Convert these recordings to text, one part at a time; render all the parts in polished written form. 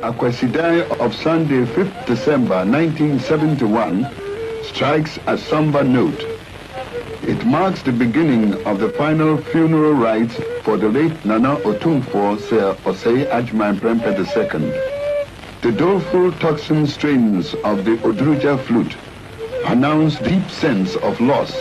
Akwasidai of Sunday, 5th December 1971, strikes a somber note. It marks the beginning of the final funeral rites for the late Nana Otumfuo Opoku Ware II. The doleful tocsin strains of the Odruja flute announce deep sense of loss.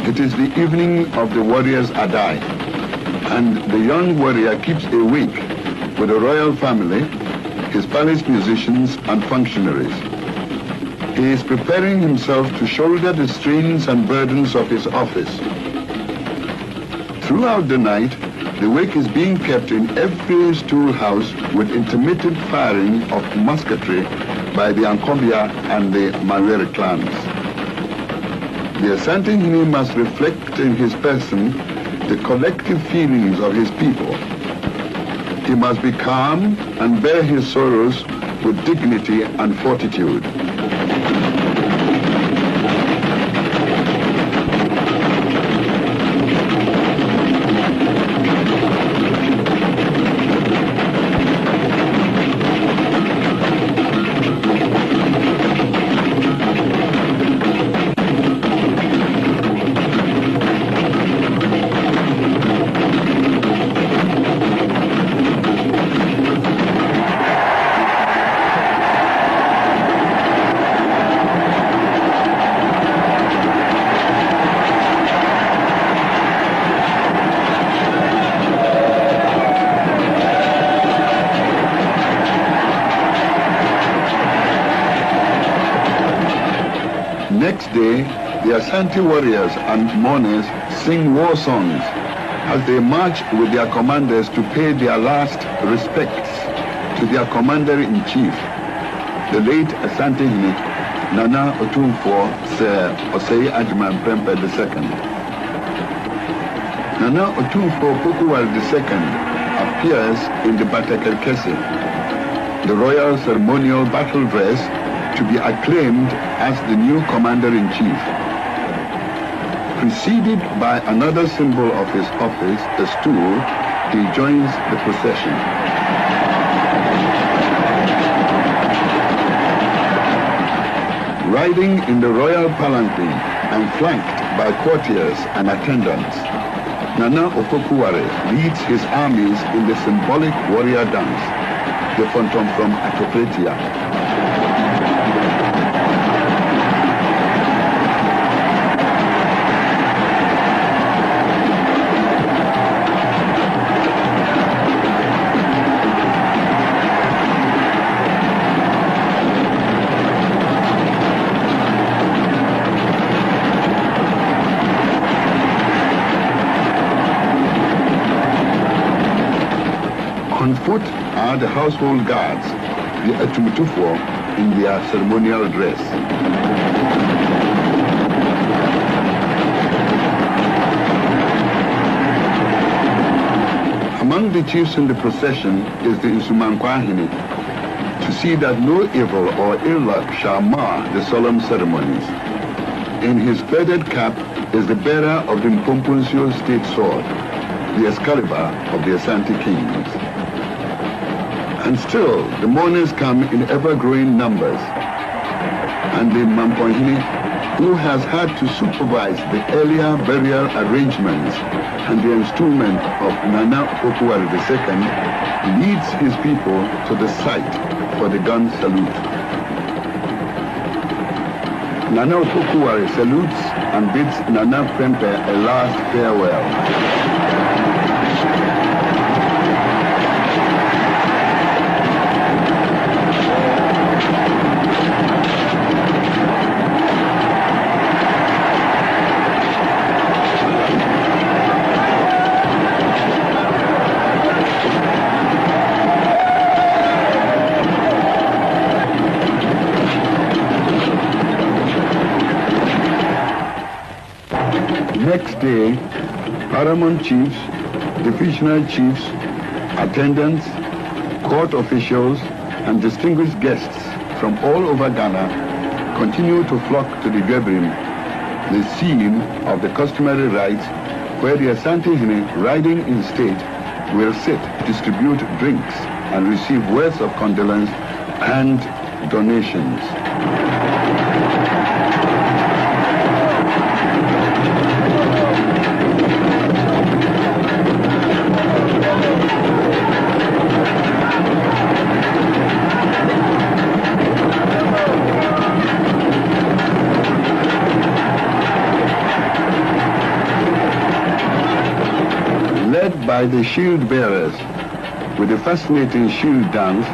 It is the evening of the warrior's Attire, and the young warrior keeps awake with the royal family, his palace musicians and functionaries. He is preparing himself to shoulder the strains and burdens of his office. Throughout the night, the wake is being kept in every stool house with intermittent firing of musketry by the Ankobia and the Mawere clans. The Asante must reflect in his person the collective feelings of his people. He must be calm and bear his sorrows with dignity and fortitude. Next day, the Asante warriors and mourners sing war songs as they march with their commanders to pay their last respects to their commander-in-chief, the late Asante Nana Otumfuo Opoku Ware II. Nana Otumfuo Opoku Ware II appears in the Batekerkese, the royal ceremonial battle dress, to be acclaimed as the new commander-in-chief. Preceded by another symbol of his office, a stool, he joins the procession. Riding in the royal palanquin and flanked by courtiers and attendants, Nana Opoku Ware leads his armies in the symbolic warrior dance, the Fontom from Atopretia. On foot are the household guards, the Otumfuo, in their ceremonial dress. Among the chiefs in the procession is the Nsumankwahine, to see that no evil or ill luck shall mar the solemn ceremonies. In his feathered cap is the bearer of the Mpomponsio's state sword, the Excalibur of the Asante kings. And still, the mourners come in ever-growing numbers. And the Mampohine, who has had to supervise the earlier burial arrangements and the installment of Nana Opoku Ware II, leads his people to the site for the gun salute. Nana Opoku Ware salutes and bids Nana Prempe a last farewell. Next day, paramount chiefs, divisional chiefs, Attendants, court officials, and distinguished guests from all over Ghana continue to flock to the gathering, the scene of the customary rites where the Asante riding in state will sit, distribute drinks, and receive words of condolence and donations. By the shield bearers, with the fascinating shield dance,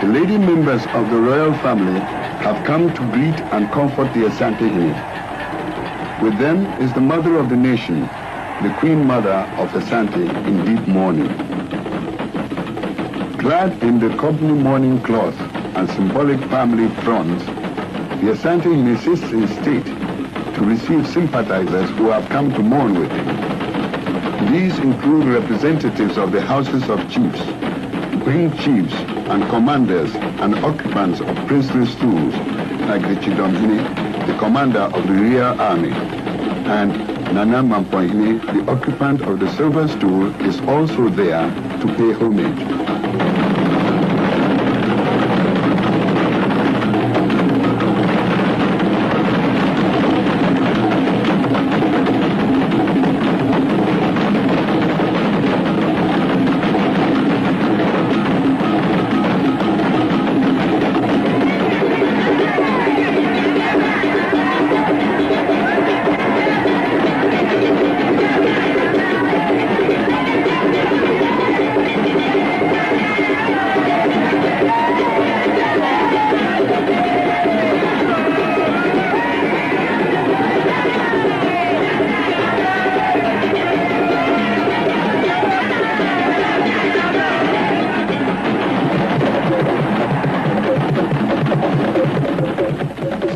the lady members of the royal family have come to greet and comfort the Asante. With them is the mother of the nation, the queen mother of Asante, in deep mourning. Clad in the company mourning cloth and symbolic family fronds, the Asante sits in state to receive sympathizers who have come to mourn with him. These include representatives of the houses of chiefs, wing chiefs, and commanders and occupants of princely stools, like the Chidomhini, the commander of the rear army, and Nana Mampoihini, the occupant of the silver stool, is also there to pay homage.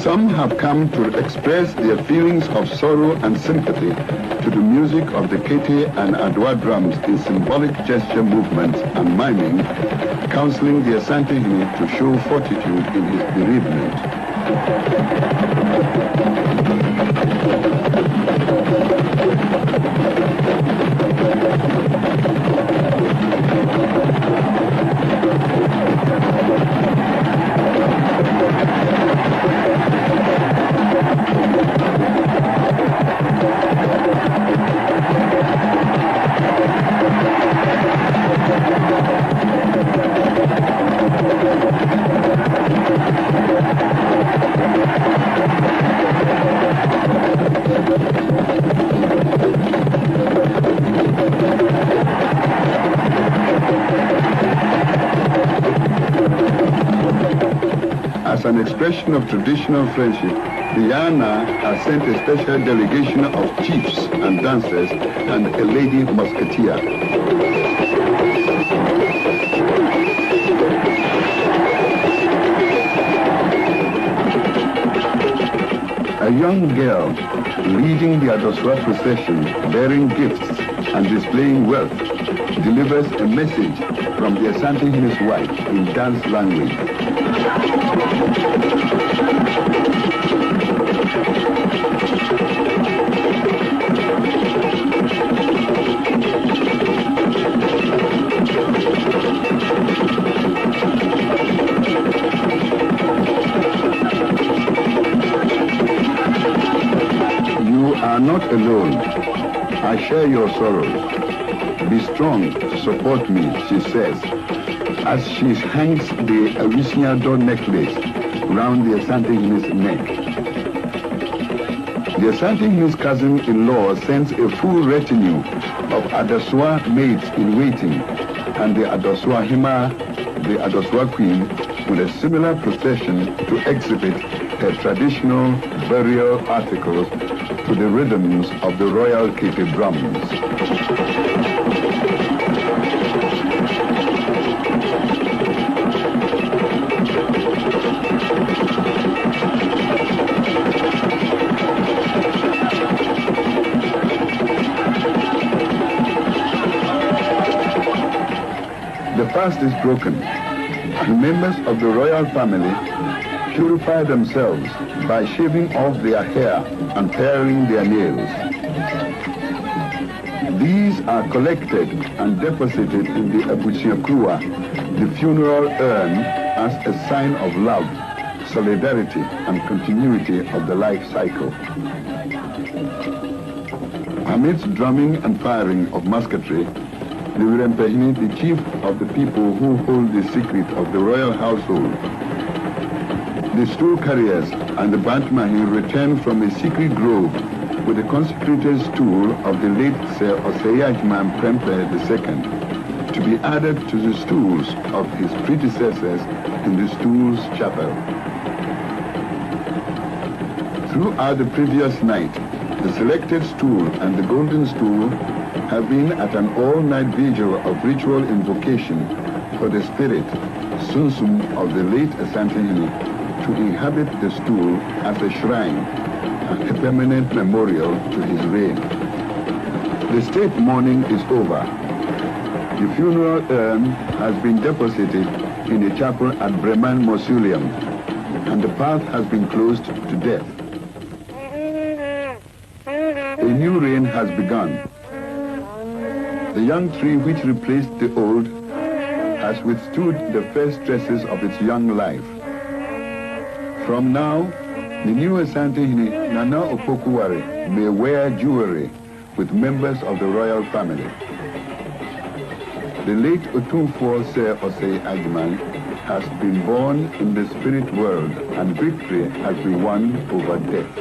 Some have come to express their feelings of sorrow and sympathy to the music of the kete and adwa drums in symbolic gesture movements and miming, counseling the Asante to show fortitude in his bereavement. As an expression of traditional friendship, the Yana has sent a special delegation of chiefs and dancers and a lady musketeer. A young girl leading the Adoswa procession, bearing gifts and displaying wealth, delivers a message from the Asante wife in dance language. You are not alone. I share your sorrows. Be strong to support me, she says, as she hangs the Awisiado necklace round the Asante's neck. The Asante's cousin-in-law sends a full retinue of Adoswa maids in waiting, and the Adoswa Hima, the Adoswa queen, with a similar procession to exhibit her traditional burial articles to the rhythms of the royal kete drums. fast is broken, and members of the royal family purify themselves by shaving off their hair and paring their nails. These are collected and deposited in the Abusiakrua, the funeral urn, as a sign of love, solidarity, and continuity of the life cycle. Amidst drumming and firing of musketry, the Wirempehini, the chief of the people who hold the secret of the royal household, the stool carriers and the Bantmahi return from a secret grove with the consecrated stool of the late Sir Oseyajman Prempe II to be added to the stools of his predecessors in the Stools Chapel. Throughout the previous night, the selected stool and the Golden Stool have been at an all-night vigil of ritual invocation for the spirit, Sunsum, of the late Asante to inhabit the stool as a shrine and a permanent memorial to his reign. The state mourning is over. The funeral urn has been deposited in the chapel at Bremen Mausoleum, and the path has been closed to death. A new reign has begun. The young tree which replaced the old has withstood the first stresses of its young life. From now, the new Asante Nana Opoku Ware may wear jewelry with members of the royal family. The late Otumfuo Opoku has been born in the spirit world, and victory has been won over death.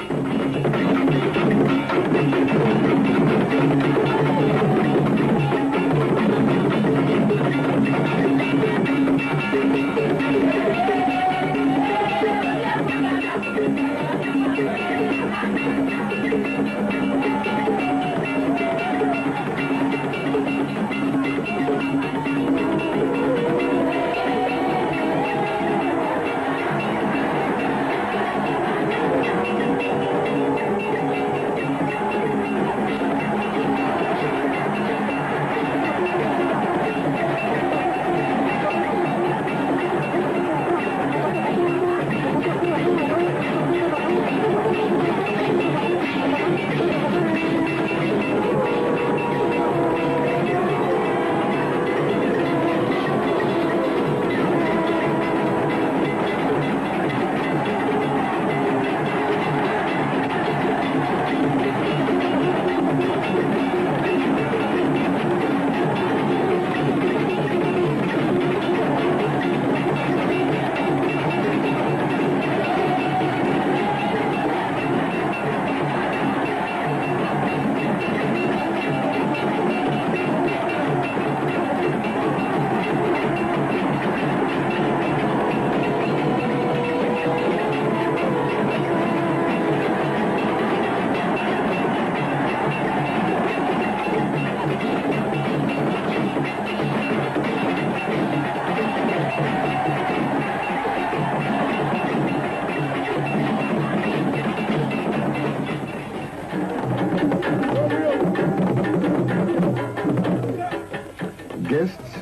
Guests,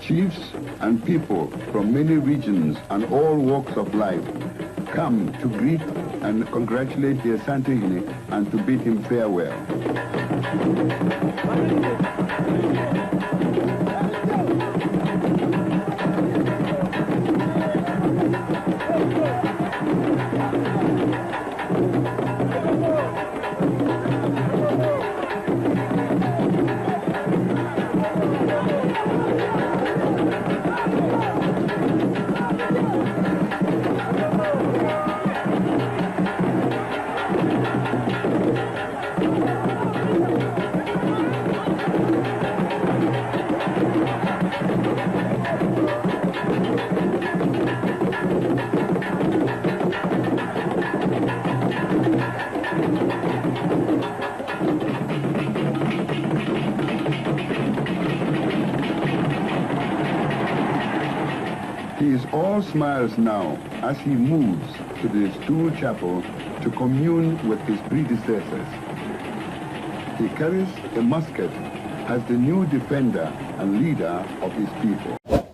chiefs, and people from many regions and all walks of life come to greet and congratulate the Asante and to bid him farewell. He is all smiles now as he moves to the Stool Chapel to commune with his predecessors. He carries a musket as the new defender and leader of his people.